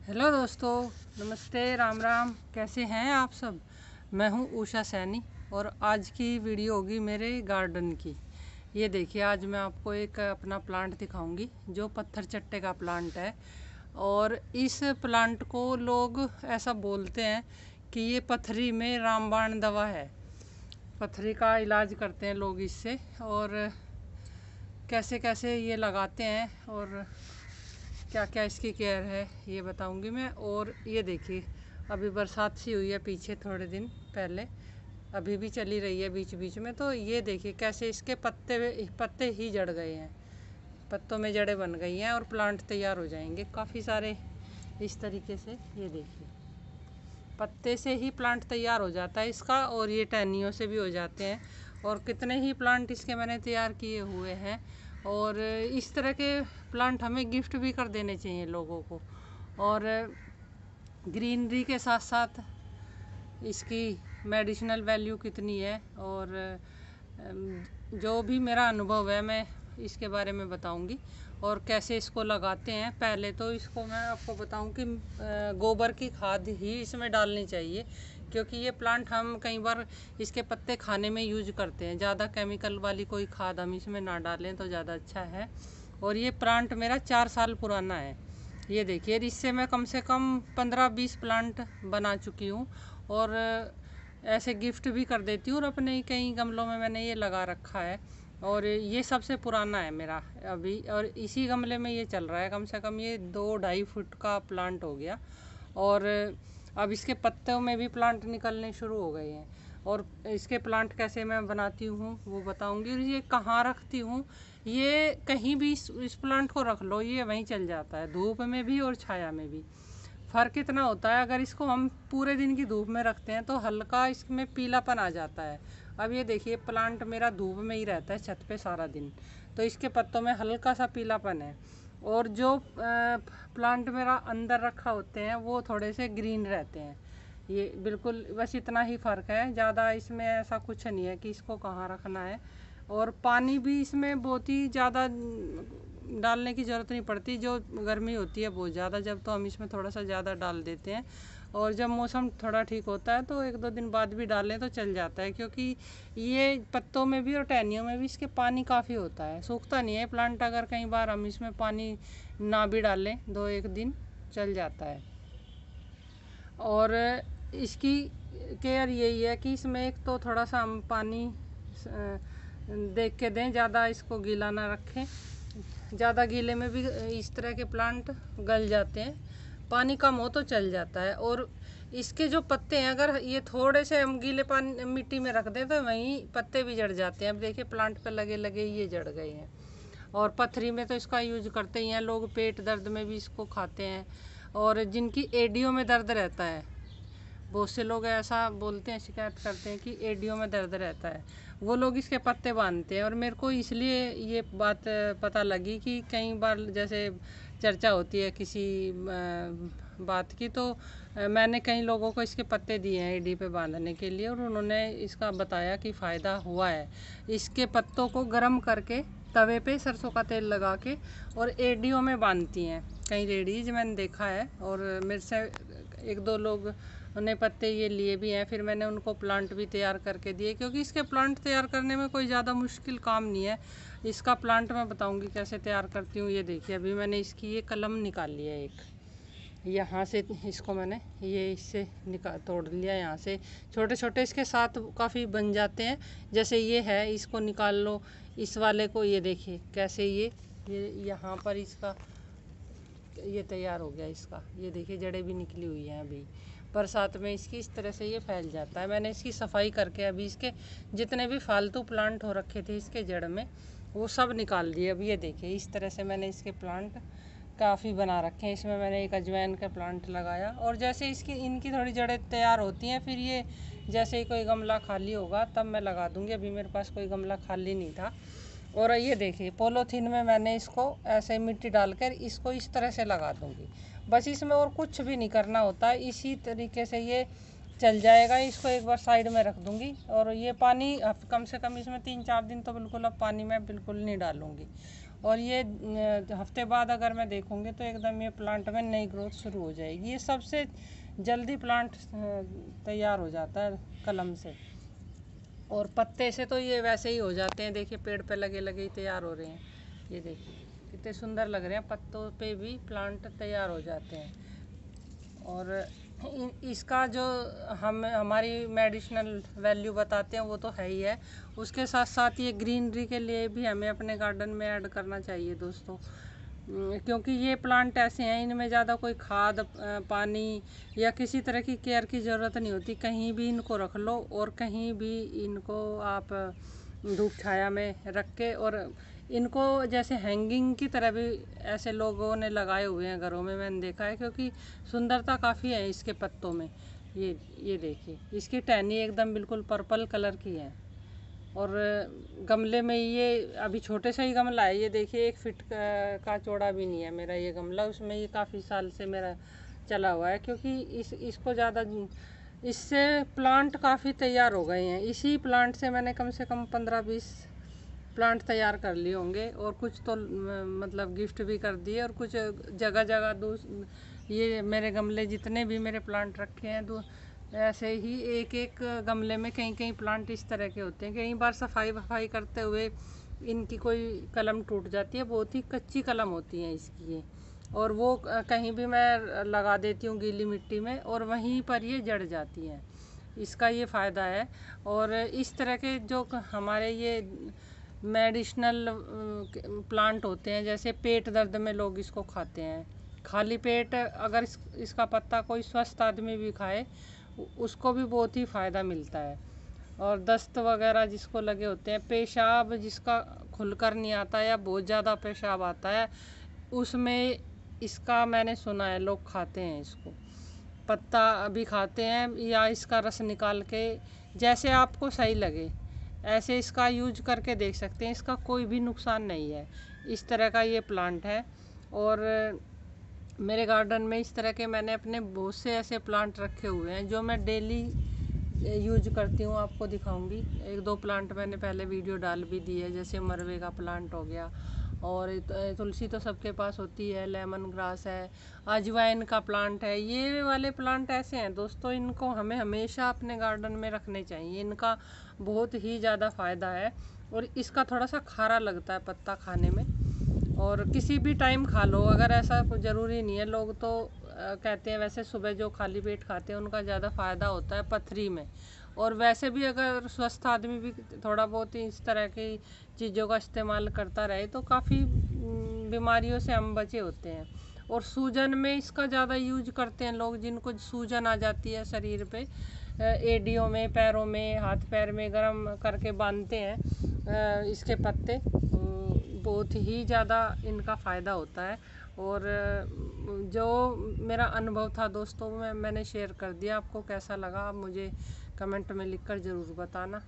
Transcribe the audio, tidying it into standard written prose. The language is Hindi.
हेलो दोस्तों, नमस्ते, राम राम। कैसे हैं आप सब। मैं हूं उषा सैनी और आज की वीडियो होगी मेरे गार्डन की। ये देखिए, आज मैं आपको एक अपना प्लांट दिखाऊंगी जो पत्थर चट्टे का प्लांट है। और इस प्लांट को लोग ऐसा बोलते हैं कि ये पथरी में रामबाण दवा है। पथरी का इलाज करते हैं लोग इससे, और कैसे कैसे ये लगाते हैं और क्या क्या इसकी केयर है ये बताऊंगी मैं। और ये देखिए, अभी बरसात सी हुई है पीछे थोड़े दिन पहले, अभी भी चली रही है बीच बीच में। तो ये देखिए कैसे इसके पत्ते ही जड़ गए हैं, पत्तों में जड़ें बन गई हैं और प्लांट तैयार हो जाएंगे काफ़ी सारे इस तरीके से। ये देखिए, पत्ते से ही प्लांट तैयार हो जाता है इसका, और ये टहनियों से भी हो जाते हैं। और कितने ही प्लांट इसके मैंने तैयार किए हुए हैं। और इस तरह के प्लांट हमें गिफ्ट भी कर देने चाहिए लोगों को। और ग्रीनरी के साथ साथ इसकी मेडिसिनल वैल्यू कितनी है, और जो भी मेरा अनुभव है मैं इसके बारे में बताऊंगी। और कैसे इसको लगाते हैं, पहले तो इसको मैं आपको बताऊं कि गोबर की खाद ही इसमें डालनी चाहिए, क्योंकि ये प्लांट हम कई बार इसके पत्ते खाने में यूज करते हैं। ज़्यादा केमिकल वाली कोई खाद हम इसमें ना डालें तो ज़्यादा अच्छा है। और ये प्लांट मेरा 4 साल पुराना है। ये देखिए, इससे मैं कम से कम 15-20 प्लांट बना चुकी हूँ, और ऐसे गिफ्ट भी कर देती हूँ। और अपने ही कई गमलों में मैंने ये लगा रखा है, और ये सबसे पुराना है मेरा अभी। और इसी गमले में ये चल रहा है, कम से कम ये 2-2.5 फुट का प्लांट हो गया। और अब इसके पत्तों में भी प्लांट निकलने शुरू हो गए हैं। और इसके प्लांट कैसे मैं बनाती हूँ वो बताऊँगी। और ये कहाँ रखती हूँ, ये कहीं भी इस प्लांट को रख लो ये वहीं चल जाता है, धूप में भी और छाया में भी। फ़र्क इतना होता है, अगर इसको हम पूरे दिन की धूप में रखते हैं तो हल्का इसमें पीलापन आ जाता है। अब ये देखिए, प्लांट मेरा धूप में ही रहता है छत पे सारा दिन, तो इसके पत्तों में हल्का सा पीलापन है। और जो प्लांट मेरा अंदर रखा होते हैं वो थोड़े से ग्रीन रहते हैं। ये बिल्कुल बस इतना ही फ़र्क है, ज़्यादा इसमें ऐसा कुछ नहीं है कि इसको कहाँ रखना है। और पानी भी इसमें बहुत ही ज़्यादा डालने की ज़रूरत नहीं पड़ती। जो गर्मी होती है बहुत ज़्यादा, जब तो हम इसमें थोड़ा सा ज़्यादा डाल देते हैं। और जब मौसम थोड़ा ठीक होता है तो 1-2 दिन बाद भी डालें तो चल जाता है, क्योंकि ये पत्तों में भी और टहनियों में भी इसके पानी काफ़ी होता है, सूखता नहीं है प्लांट। अगर कई बार हम इसमें पानी ना भी डालें 2-1 दिन चल जाता है। और इसकी केयर यही है कि इसमें एक तो थोड़ा सा हम पानी देख के दें, ज़्यादा इसको गीला ना रखें। ज़्यादा गीले में भी इस तरह के प्लांट गल जाते हैं, पानी कम हो तो चल जाता है। और इसके जो पत्ते हैं, अगर ये थोड़े से हम गीले पानी मिट्टी में रख दें तो वहीं पत्ते भी जड़ जाते हैं। अब देखिए, प्लांट पे लगे लगे ये जड़ गए हैं। और पथरी में तो इसका यूज करते ही हैं लोग, पेट दर्द में भी इसको खाते हैं। और जिनकी एडियो में दर्द रहता है, बहुत से लोग ऐसा बोलते हैं, शिकायत करते हैं कि एडियो में दर्द रहता है, वो लोग इसके पत्ते बांधते हैं। और मेरे को इसलिए ये बात पता लगी कि कई बार जैसे चर्चा होती है किसी बात की, तो मैंने कई लोगों को इसके पत्ते दिए हैं एडी पे बांधने के लिए, और उन्होंने इसका बताया कि फ़ायदा हुआ है। इसके पत्तों को गर्म करके तवे पे सरसों का तेल लगा के और एडियो में बांधती हैं कई लेडीज़, मैंने देखा है। और मेरे से 1-2 लोग उन्हें पत्ते ये लिए भी हैं, फिर मैंने उनको प्लांट भी तैयार करके दिए, क्योंकि इसके प्लांट तैयार करने में कोई ज़्यादा मुश्किल काम नहीं है। इसका प्लांट मैं बताऊंगी कैसे तैयार करती हूँ। ये देखिए, अभी मैंने इसकी ये कलम निकाल लिया है एक, यहाँ से इसको मैंने ये इससे तोड़ लिया यहाँ से। छोटे छोटे इसके साथ काफ़ी बन जाते हैं, जैसे ये है, इसको निकाल लो। इस वाले को ये देखिए कैसे ये यहाँ पर इसका ये तैयार हो गया इसका। ये देखिए, जड़ें भी निकली हुई हैं अभी, बरसात में इसकी इस तरह से ये फैल जाता है। मैंने इसकी सफाई करके अभी इसके जितने भी फालतू प्लांट हो रखे थे इसके जड़ में, वो सब निकाल दिए। अब ये देखिए, इस तरह से मैंने इसके प्लांट काफ़ी बना रखे हैं। इसमें मैंने एक अजवाइन का प्लांट लगाया, और जैसे इनकी थोड़ी जड़ें तैयार होती हैं, फिर ये जैसे ही कोई गमला खाली होगा तब मैं लगा दूँगी। अभी मेरे पास कोई गमला खाली नहीं था। और ये देखिए, पॉलीथीन में मैंने इसको ऐसे मिट्टी डालकर इसको इस तरह से लगा दूँगी, बस इसमें और कुछ भी नहीं करना होता। इसी तरीके से ये चल जाएगा। इसको एक बार साइड में रख दूँगी। और ये पानी कम से कम इसमें 3-4 दिन तो बिल्कुल अब पानी मैं बिल्कुल नहीं डालूँगी। और ये हफ्ते बाद अगर मैं देखूँगी तो एकदम ये प्लांट में नई ग्रोथ शुरू हो जाएगी। ये सबसे जल्दी प्लांट तैयार हो जाता है कलम से, और पत्ते से तो ये वैसे ही हो जाते हैं। देखिए पेड़ पे लगे लगे ही तैयार हो रहे हैं। ये देखिए कितने सुंदर लग रहे हैं, पत्तों पे भी प्लांट तैयार हो जाते हैं। और इसका जो हमारी मेडिसिनल वैल्यू बताते हैं वो तो है ही है, उसके साथ साथ ये ग्रीनरी के लिए भी हमें अपने गार्डन में ऐड करना चाहिए दोस्तों। क्योंकि ये प्लांट ऐसे हैं, इनमें ज़्यादा कोई खाद पानी या किसी तरह की केयर की ज़रूरत नहीं होती। कहीं भी इनको रख लो और कहीं भी इनको आप धूप छाया में रख के, और इनको जैसे हैंगिंग की तरह भी ऐसे लोगों ने लगाए हुए हैं घरों में, मैंने देखा है। क्योंकि सुंदरता काफ़ी है इसके पत्तों में। ये देखिए इसकी टहनी एकदम बिल्कुल पर्पल कलर की है। और गमले में ये अभी छोटे सा ही गमला है, ये देखिए 1 फीट का चौड़ा भी नहीं है मेरा ये गमला। उसमें ये काफ़ी साल से मेरा चला हुआ है, क्योंकि इसको ज़्यादा, इससे प्लांट काफ़ी तैयार हो गए हैं। इसी प्लांट से मैंने कम से कम 15-20 प्लांट तैयार कर लिए होंगे, और कुछ तो मतलब गिफ्ट भी कर दिए, और कुछ जगह जगह ये मेरे गमले जितने भी मेरे प्लांट रखे हैं ऐसे ही एक एक गमले में कई कई प्लांट इस तरह के होते हैं। कई बार सफाई करते हुए इनकी कोई कलम टूट जाती है, बहुत ही कच्ची कलम होती है इसकी ये, और वो कहीं भी मैं लगा देती हूँ गीली मिट्टी में, और वहीं पर ये जड़ जाती है। इसका ये फ़ायदा है। और इस तरह के जो हमारे ये मेडिसिनल प्लांट होते हैं, जैसे पेट दर्द में लोग इसको खाते हैं, खाली पेट अगर इसका पत्ता कोई स्वस्थ आदमी भी खाए उसको भी बहुत ही फ़ायदा मिलता है। और दस्त वगैरह जिसको लगे होते हैं, पेशाब जिसका खुलकर नहीं आता या बहुत ज़्यादा पेशाब आता है, उसमें इसका मैंने सुना है लोग खाते हैं, इसको पत्ता भी खाते हैं, या इसका रस निकाल के, जैसे आपको सही लगे ऐसे इसका यूज करके देख सकते हैं। इसका कोई भी नुकसान नहीं है। इस तरह का ये प्लांट है। और मेरे गार्डन में इस तरह के मैंने अपने बहुत से ऐसे प्लांट रखे हुए हैं जो मैं डेली यूज करती हूँ। आपको दिखाऊंगी 1-2 प्लांट मैंने पहले वीडियो डाल भी दी है, जैसे मरवे का प्लांट हो गया, और तुलसी तो सबके पास होती है, लेमन ग्रास है, अजवाइन का प्लांट है। ये वाले प्लांट ऐसे हैं दोस्तों, इनको हमें हमेशा अपने गार्डन में रखने चाहिए। इनका बहुत ही ज़्यादा फ़ायदा है, और इसका थोड़ा सा खारा लगता है पत्ता खाने में, और किसी भी टाइम खा लो, अगर ऐसा ज़रूरी नहीं है। लोग तो कहते हैं वैसे सुबह जो खाली पेट खाते हैं उनका ज़्यादा फ़ायदा होता है पथरी में, और वैसे भी अगर स्वस्थ आदमी भी थोड़ा बहुत इस तरह की चीज़ों का इस्तेमाल करता रहे तो काफ़ी बीमारियों से हम बचे होते हैं। और सूजन में इसका ज़्यादा यूज करते हैं लोग, जिनको सूजन आ जाती है शरीर पे, एड़ियों में, पैरों में, हाथ पैर में गर्म करके बांधते हैं इसके पत्ते। बहुत ही ज़्यादा इनका फ़ायदा होता है। और जो मेरा अनुभव था दोस्तों मैंने शेयर कर दिया। आपको कैसा लगा आप मुझे कमेंट में लिखकर ज़रूर बताना।